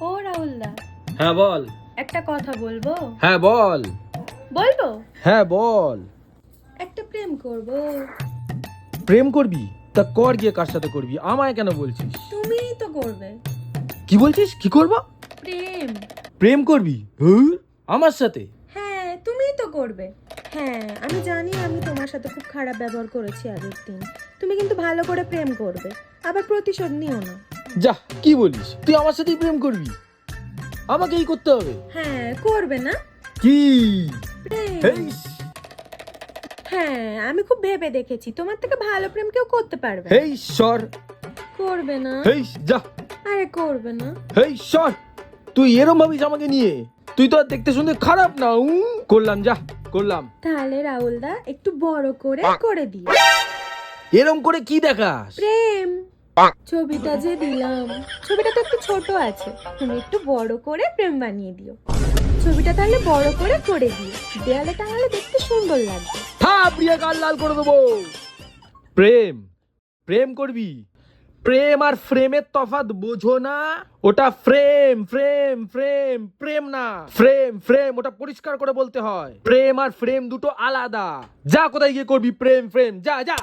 ও রাহুলদা, হ্যাঁ বল। একটা কথা বলবো? হ্যাঁ বল। বলবো? হ্যাঁ বল। একটা প্রেম করব। প্রেম করবি? তা কর, গিয়ে কার সাথে করবি? আমায় কেন বলছিস? তুমিই তো করবে কি বলছিস? কি করব? প্রেম। প্রেম করবি? হুঁ? আমার সাথে? হ্যাঁ, তুমিই তো করবে। হ্যাঁ, আমি জানি আমি তোমার সাথে খুব খারাপ ব্যবহার করেছি আগের দিন। তুমি কিন্তু ভালো করে প্রেম করবে, আবার প্রতিশোধ নিও না। যা, কি বলিস? তুই আমার সাথেই প্রেম করবি? আমাকেই করতে হবে? হ্যাঁ, করবে না? কি? প্রেম। হেইস! হ্যাঁ, আমি খুব ভেবে দেখেছি, তোমার থেকে ভালো প্রেম কেউ করতে পারবে না। হেই সর! করবে না? হেইস যা! আরে করবে না? হেই সর! তুই এরম ভাবিস আমাকে নিয়ে? তুই তো আর দেখতে শুনতে খারাপ না। করলাম, যা করলাম। তাহলে রাহুলদা একটু বড় করে করে দিও। এরম করে কি দেখাস? প্রেম। ছবিটা যে দিলাম, ছবিটা তো একটু ছোট আছে, তুমি একটু বড় করে প্রেম বানিয়ে দিও। ছবিটা তাহলে বড় করে দিও, দেয়ালে টাঙালে দেখতে সুন্দর লাগবে। থাপড়িয়ে গাল লাল করে দেবো। প্রেম? প্রেম করবি? প্রেম আর ফ্রেমের তফাৎ বোঝো না? ওটা ফ্রেম ফ্রেম ফ্রেম, প্রেম না। ফ্রেম ফ্রেম, ওটা পরিষ্কার করে বলতে হয়। প্রেম আর ফ্রেম দুটো আলাদা। যা, কোথায় গিয়ে করবি প্রেম ফ্রেম? যা যা।